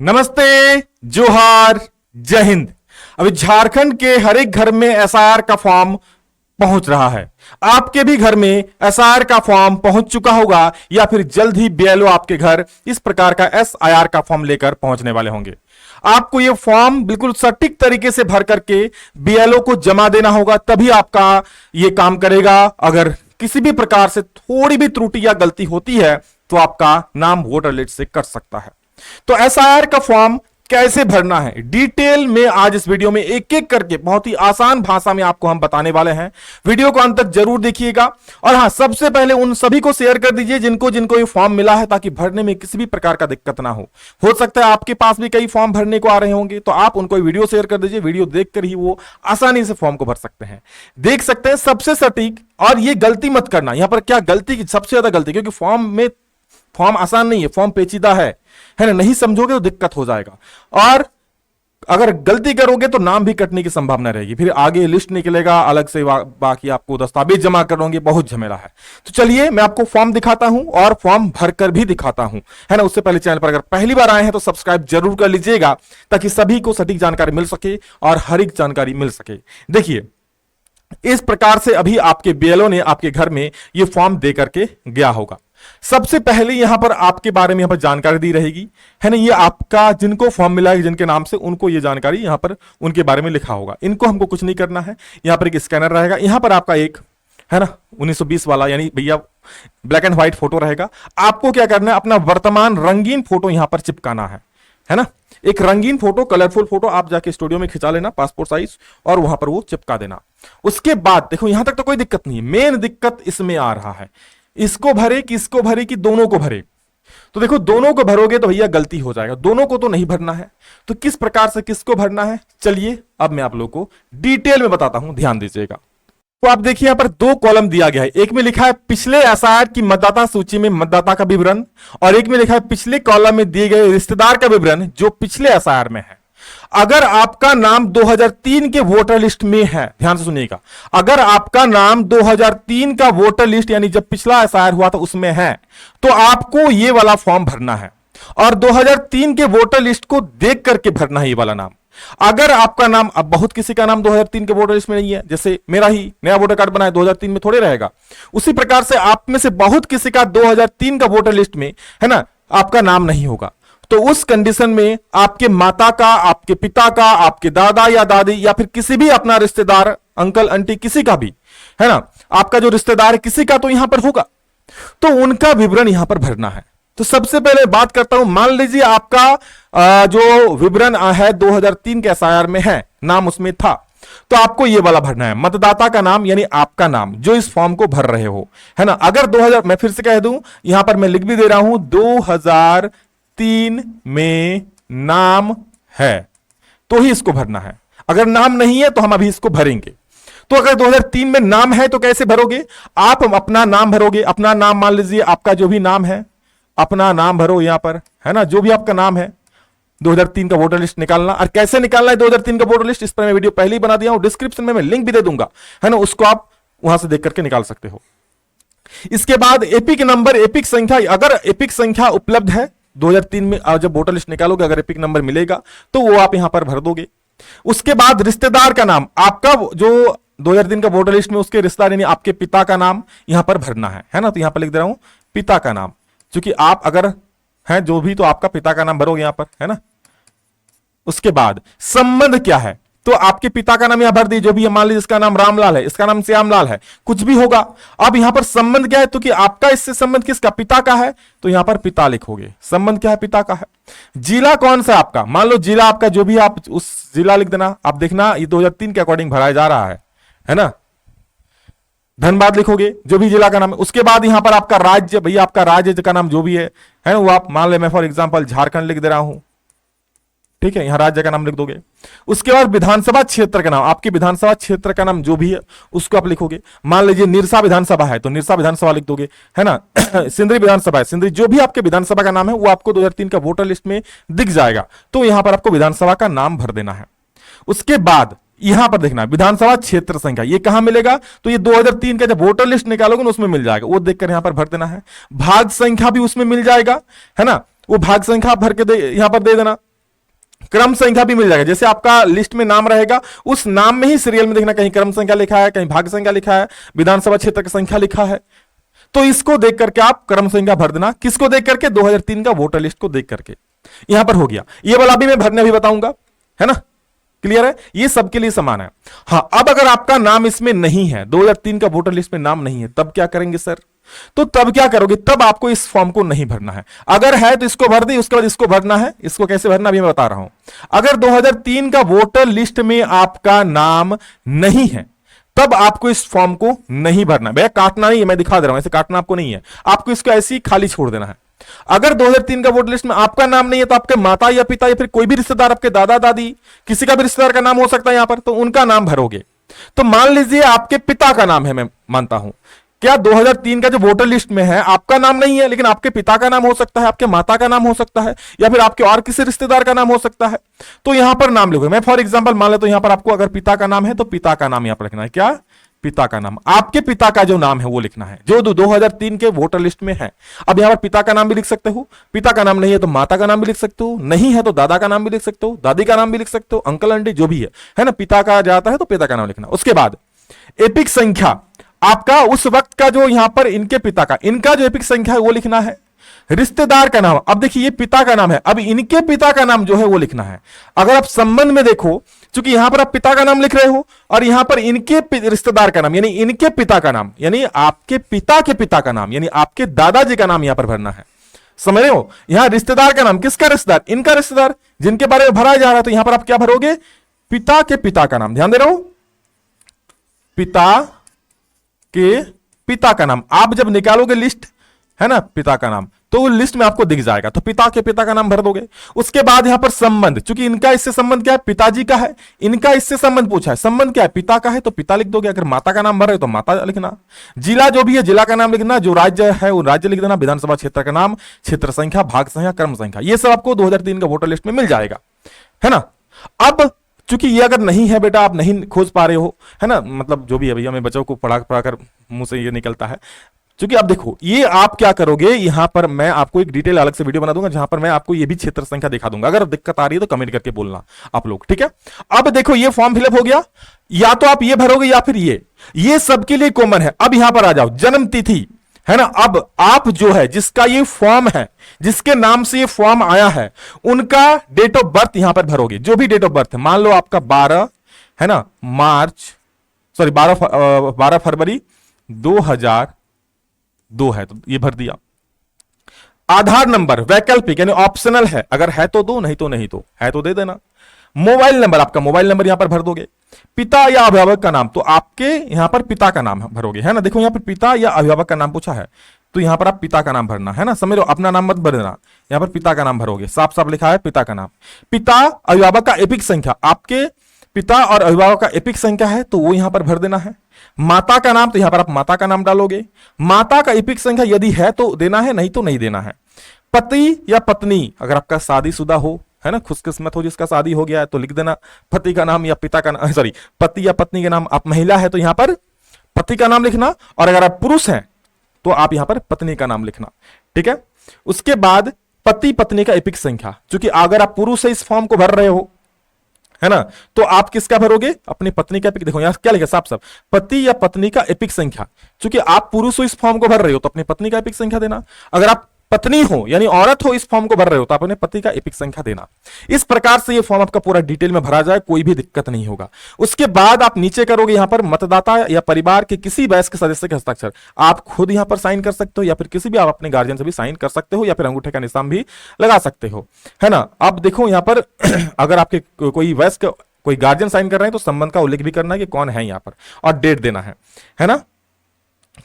नमस्ते, जोहार, जय हिंद। अभी झारखंड के हर एक घर में एसआईआर का फॉर्म पहुंच रहा है। आपके भी घर में एसआईआर का फॉर्म पहुंच चुका होगा या फिर जल्द ही बीएलओ आपके घर इस प्रकार का एसआईआर का फॉर्म लेकर पहुंचने वाले होंगे। आपको यह फॉर्म बिल्कुल सटीक तरीके से भर करके बीएलओ को जमा देना होगा, तभी आपका यह काम करेगा। अगर किसी भी प्रकार से थोड़ी भी त्रुटि या गलती होती है तो आपका नाम वोटर लिस्ट से कट सकता है। तो एसआईआर का फॉर्म कैसे भरना है डिटेल में आज इस वीडियो में एक एक करके बहुत ही आसान भाषा में आपको हम बताने वाले हैं। वीडियो को अंत तक जरूर देखिएगा। और हां, सबसे पहले उन सभी को शेयर कर दीजिए जिनको जिनको ये फॉर्म मिला है, ताकि भरने में किसी भी प्रकार का दिक्कत ना हो सकता है आपके पास भी कई फॉर्म भरने को आ रहे होंगे, तो आप उनको वीडियो शेयर कर दीजिए। वीडियो देखकर ही वो आसानी से फॉर्म को भर सकते हैं, देख सकते हैं सबसे सटीक। और ये गलती मत करना, यहां पर क्या गलती की सबसे ज्यादा गलती, क्योंकि फॉर्म आसान नहीं है, फॉर्म पेचीदा है ना। नहीं समझोगे तो दिक्कत हो जाएगा, और अगर गलती करोगे तो नाम भी कटने की संभावना रहेगी। फिर आगे लिस्ट निकलेगा अलग से, बाकी आपको दस्तावेज जमा करोगे, बहुत झमेला है। तो चलिए मैं आपको फॉर्म दिखाता हूं और फॉर्म भरकर भी दिखाता हूं, है ना। उससे पहले चैनल पर अगर पहली बार आए हैं तो सब्सक्राइब जरूर कर लीजिएगा, ताकि सभी को सटीक जानकारी मिल सके और हर एक जानकारी मिल सके। देखिए, इस प्रकार से अभी आपके बीएलओ ने आपके घर में यह फॉर्म दे करके गया होगा। सबसे पहले यहां पर आपके बारे में यहां पर जानकारी दी रहेगी, है ना। ये आपका जिनको फॉर्म मिला है, जिनके नाम से, उनको ये जानकारी यहां पर उनके बारे में लिखा होगा। इनको हमको कुछ नहीं करना है। यहां पर एक स्कैनर रहेगा, यहां पर आपका एक, है ना, 1920 वाला, यानी भैया ब्लैक एंड व्हाइट फोटो रहेगा। आपको क्या करना है, अपना वर्तमान रंगीन फोटो यहां पर चिपकाना है ना। एक रंगीन फोटो, कलरफुल फोटो आप जाके स्टूडियो में खिंचा लेना, पासपोर्ट साइज, और वहां पर वो चिपका देना। उसके बाद देखो, यहां तक तो कोई दिक्कत नहीं है। मेन दिक्कत इसमें आ रहा है, इसको भरे, किसको भरे, कि दोनों को भरे। तो देखो, दोनों को भरोगे तो भैया गलती हो जाएगा। दोनों को तो नहीं भरना है, तो किस प्रकार से किसको भरना है, चलिए अब मैं आप लोगों को डिटेल में बताता हूं, ध्यान दीजिएगा। तो आप देखिए, यहां पर दो कॉलम दिया गया है। एक में लिखा है पिछले एसआईआर की मतदाता सूची में मतदाता का विवरण, और एक में लिखा है पिछले कॉलम में दिए गए रिश्तेदार का विवरण जो पिछले एसआईआर में है। अगर आपका नाम 2003 के वोटर लिस्ट में है, ध्यान से सुनिएगा, अगर आपका नाम 2003 का वोटर लिस्ट, यानी जब पिछला एसआईआर हुआ था उसमें है, तो आपको ये वाला फॉर्म भरना है। और 2003 के वोटर लिस्ट को देख करके भरना है ये वाला नाम। अगर आपका नाम, अब बहुत किसी का नाम 2003 के वोटर लिस्ट में नहीं है, जैसे मेरा ही नया वोटर कार्ड बनाया 2003 में थोड़े रहेगा, उसी प्रकार से आप में से बहुत किसी का 2003 का वोटर लिस्ट में, है ना, आपका नाम नहीं होगा। तो उस कंडीशन में आपके माता का, आपके पिता का, आपके दादा या दादी, या फिर किसी भी अपना रिश्तेदार, अंकल आंटी, किसी का भी, है ना, आपका जो रिश्तेदार है किसी का तो यहां पर होगा, तो उनका विवरण यहां पर भरना है। तो सबसे पहले बात करता हूं, मान लीजिए आपका जो विवरण है 2003 के एसआईआर में है, नाम उसमें था, तो आपको ये वाला भरना है, मतदाता का नाम, यानी आपका नाम जो इस फॉर्म को भर रहे हो, है ना। अगर 2000, मैं फिर से कह दूं, यहां पर मैं लिख भी दे रहा हूं, 2003 में नाम है तो ही इसको भरना है। अगर नाम नहीं है तो हम अभी इसको भरेंगे। तो अगर 2003 में नाम है तो कैसे भरोगे, आप अपना नाम भरोगे। अपना नाम, मान लीजिए आपका जो भी नाम है, अपना नाम भरो यहां पर, है ना, जो भी आपका नाम है। 2003 का वोटर लिस्ट निकालना, और कैसे निकालना है 2003 का वोटर लिस्ट, इस पर मैं वीडियो पहले ही बना दिया हूं, डिस्क्रिप्शन में मैं लिंक भी दे दूंगा, है ना, उसको आप वहां से देख करके निकाल सकते हो। इसके बाद एपिक नंबर, एपिक संख्या, अगर एपिक संख्या उपलब्ध है 2003 में, जब वोटर लिस्ट निकालोगे अगर एपिक नंबर मिलेगा तो वो आप यहां पर भर दोगे। उसके बाद रिश्तेदार का नाम, आपका जो 2003 का वोटर लिस्ट में उसके रिश्तेदार, यानी आपके पिता का नाम यहां पर भरना है ना। तो यहां पर लिख दे रहा हूं पिता का नाम, क्योंकि आप अगर हैं जो भी, तो आपका पिता का नाम भरोगे यहां पर, है ना। उसके बाद संबंध क्या है, तो आपके पिता का नाम यहां भर दीजिए, जो भी, मान लीजिए इसका नाम रामलाल है, इसका नाम श्यामलाल है, कुछ भी होगा। अब यहां पर संबंध क्या है, तो कि आपका इससे संबंध किसका, पिता का है, तो यहां पर पिता लिखोगे। संबंध क्या है, पिता का है। जिला कौन सा आपका, मान लो जिला आपका जो भी, आप उस जिला लिख देना। आप देखना ये 2003 के अकॉर्डिंग भराया जा रहा है ना। धनबाद लिखोगे, जो भी जिला का नाम है। उसके बाद यहां पर आपका राज्य, भैया आपका राज्य का नाम जो भी है ना, वो आप मान ले, मैं फॉर एग्जांपल झारखंड लिख दे रहा हूं, ठीक है, यहां राज्य का नाम लिख दोगे। उसके बाद विधानसभा क्षेत्र का नाम, आपके विधानसभा क्षेत्र का नाम जो भी है उसको आप लिखोगे। मान लीजिए निरसा विधानसभा है तो निरसा विधानसभा लिख दोगे, है ना। सिंदरी विधानसभा है, सिंदरी, जो भी आपके विधानसभा का नाम है वो आपको 2003 का वोटर लिस्ट में दिख जाएगा, तो यहां पर आपको विधानसभा का नाम भर देना है। उसके बाद यहां पर देखना विधानसभा क्षेत्र संख्या, ये कहां मिलेगा, तो ये 2003 का जब वोटर लिस्ट निकालोगे ना उसमें मिल जाएगा, वो देखकर यहां पर भर देना है। भाग संख्या भी उसमें मिल जाएगा, है ना, वो भाग संख्या भर के यहां पर दे देना, क्रम संख्या भी मिल जाएगा। जैसे आपका लिस्ट में नाम रहेगा, उस नाम में ही सीरियल में देखना, कहीं क्रम संख्या लिखा है, कहीं भाग्य संख्या लिखा है, विधानसभा क्षेत्र की संख्या लिखा है, तो इसको देख करके आप क्रम संख्या भर देना। किसको देख करके? 2003 का वोटर लिस्ट को देख करके। यहां पर हो गया। ये वाला भी मैं भरने भी बताऊंगा, है ना? क्लियर है? ये सबके लिए समान है। हां, अब अगर आपका नाम इसमें नहीं है, 2003 का वोटर लिस्ट में नाम नहीं है, तब क्या करेंगे सर? तो तब क्या करोगे? तब आपको इस फॉर्म को नहीं भरना है। अगर है तो इसको भर दी, उसके बाद इसको भरना है। इसको कैसे भरना अभी मैं बता रहा हूं। अगर 2003 का वोटर लिस्ट में आपका नाम नहीं है, तब आपको इस फॉर्म को नहीं भरना। भैया काटना नहीं है, मैं दिखा दे रहा हूं, ऐसे काटना आपको नहीं है, आपको इसको ऐसे ही खाली छोड़ देना है। अगर 2003 का वोटर लिस्ट में आपका नाम नहीं है, तो आपके माता या पिता या फिर कोई भी रिश्तेदार, आपके दादा दादी, किसी का भी रिश्तेदार का नाम हो सकता है यहां पर, तो उनका नाम भरोगे। तो मान लीजिए आपके पिता का नाम है, मैं मानता हूं, क्या 2003 का जो वोटर लिस्ट में है आपका नाम नहीं है, लेकिन आपके पिता का नाम हो सकता है, आपके माता का नाम हो सकता है, या फिर आपके और किसी रिश्तेदार का नाम हो सकता है, तो यहां पर नाम लिखोगे। मैं फॉर एग्जांपल मान लेता हूं, यहां पर आपको अगर पिता का नाम है तो पिता का नाम यहां पर लिखना है। क्या? पिता का नाम। आपके पिता का जो नाम है वो लिखना है, जो 2003 के वोटर लिस्ट में है। अब यहां पर पिता का नाम भी लिख सकते हो, पिता का नाम नहीं है तो माता का नाम भी लिख सकते हो, नहीं है तो दादा का नाम भी लिख सकते हो, दादी का नाम भी लिख सकते हो, अंकल आंटी जो भी है ना? पिता का जाता है तो पिता का नाम लिखना। उसके बाद एपिक संख्या, आपका उस वक्त का जो यहां पर इनके पिता का, इनका जो एपिक संख्या है वो लिखना है। रिश्तेदार का नाम, अब देखिए ये पिता का नाम है, अब इनके पिता का नाम जो है वो लिखना है। अगर आप संबंध में देखो, क्योंकि यहां पर आप पिता का नाम लिख रहे हो और यहां पर इनके रिश्तेदार का नाम, यानी इनके पिता का नाम, यानी आपके पिता के पिता का नाम, यानी आपके दादाजी का नाम यहां पर भरना है। समझ रहे हो? यहां रिश्तेदार का नाम, किसका रिश्तेदार? इनका रिश्तेदार, जिनके बारे में भरा जा रहा है। तो यहां पर आप क्या भरोगे? पिता के पिता का नाम। ध्यान दे रहे हो, पिता के पिता का नाम। आप जब निकालोगे लिस्ट, है ना, पिता का नाम, तो लिस्ट में आपको दिख जाएगा, तो पिता के पिता का नाम भर दोगे। उसके बाद यहां पर संबंध, चूंकि इनका इससे संबंध क्या है? पिताजी का है। इनका इससे संबंध पूछा है, संबंध क्या है? पिता का है, तो पिता लिख दोगे। अगर माता का नाम भर रहे हो तो माता लिखना। जिला जो भी है, जिला का नाम लिखना। जो राज्य है वो राज्य लिख देना। विधानसभा क्षेत्र का नाम, क्षेत्र संख्या, भाग संख्या, क्रम संख्या, ये सब आपको 2003 का वोटर लिस्ट में मिल जाएगा, है ना? अब चूंकि ये अगर नहीं है बेटा, आप नहीं खोज पा रहे हो, है ना, मतलब जो भी है भैया, मैं बच्चों को पढ़ाकर मुंह से ये निकलता है। क्योंकि अब देखो, ये आप क्या करोगे, यहां पर मैं आपको एक डिटेल अलग से वीडियो बना दूंगा, जहां पर मैं आपको ये भी क्षेत्र संख्या दिखा दूंगा। अगर दिक्कत आ रही है तो कमेंट करके बोलना आप लोग, ठीक है? अब देखो, ये फॉर्म फिलअप हो गया, या तो आप ये भरोगे या फिर ये सबके लिए कॉमन है। अब यहां पर आ जाओ, जन्म तिथि, है ना? अब आप जो है, जिसका ये फॉर्म है, जिसके नाम से ये फॉर्म आया है, उनका डेट ऑफ बर्थ यहां पर भरोगे। जो भी डेट ऑफ बर्थ है, मान लो आपका 12, है ना, 12 फरवरी 2002 है, तो ये भर दिया। आधार नंबर वैकल्पिक यानी ऑप्शनल है, अगर है तो दो, नहीं तो नहीं, तो है तो दे देना। मोबाइल नंबर, आपका मोबाइल नंबर यहां पर भर दोगे। पिता या अभिभावक का नाम, तो आपके यहां पर पिता का नाम भरोगे, है ना? देखो यहां पर पिता या अभिभावक का नाम पूछा है, तो यहां पर आप पिता का नाम भरना, है ना? समझ लो, अपना नाम मत भरना, यहां पर पिता का नाम भरोगे। साफ साफ लिखा है पिता का नाम। पिता अभिभावक का एपिक संख्या, आपके पिता और अभिभावक का एपिक संख्या है, तो वो यहां पर भर देना है। माता का नाम, तो यहां पर आप माता का नाम डालोगे। माता का एपिक संख्या यदि है तो देना है, नहीं तो नहीं देना है। पति या पत्नी, अगर आपका शादीशुदा हो, है ना, खुशकिस्मत हो जिसका शादी हो गया है, तो लिख देना पति का नाम या पिता का नाम, सॉरी, पति या पत्नी के नाम। आप महिला है तो यहां पर पति का नाम लिखना, और अगर आप पुरुष हैं तो आप यहां पर पत्नी का नाम लिखना, ठीक है? उसके बाद पति पत्नी का एपिक संख्या, क्योंकि अगर आप पुरुष से इस फॉर्म को भर रहे हो, है ना, तो आप किसका भरोगे? अपनी पत्नी का एपिक। देखो यहां क्या लिखा साफ साफ, पति या पत्नी का एपिक संख्या। क्योंकि आप पुरुष हो, इस फॉर्म को भर रहे हो, तो अपनी पत्नी का एपिक संख्या देना। अगर आप पत्नी हो यानी औरत हो, इस फॉर्म को भर रहे हो, तो आप अपने पति का एपिक संख्या देना। इस प्रकार से ये फॉर्म आपका पूरा डिटेल में भरा जाए, कोई भी दिक्कत नहीं होगा। उसके बाद आप नीचे करोगे यहां पर मतदाता या परिवार के किसी वयस्क सदस्य के हस्ताक्षर। आप खुद यहां पर साइन कर सकते हो, या फिर किसी भी आप अपने गार्जियन से भी साइन कर सकते हो, या फिर अंगूठे का निशान भी लगा सकते हो, है ना? अब देखो यहां पर अगर आपके कोई वयस्क, कोई गार्जियन साइन कर रहे हैं, तो संबंध का उल्लेख भी करना है कि कौन है यहां पर, और डेट देना है ना?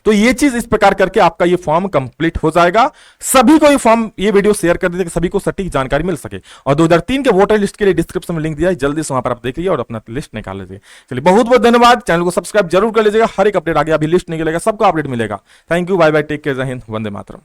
तो ये चीज इस प्रकार करके आपका ये फॉर्म कंप्लीट हो जाएगा। सभी को ये फॉर्म, ये वीडियो शेयर कर दीजिए कि सभी को सटीक जानकारी मिल सके। और 2003 के वोटर लिस्ट के लिए डिस्क्रिप्शन में लिंक दिया है, जल्दी से वहां पर आप देख लीजिए और अपना लिस्ट निकाल लीजिए। चलिए, बहुत बहुत धन्यवाद। चैनल को सब्सक्राइब जरूर कर लीजिएगा, हर एक अपडेट आ गया, अभी लिस्ट निकलेगा, सबको अपडेट मिलेगा। Thank you, bye bye, take care, जय हिंद, वंदे मातरम।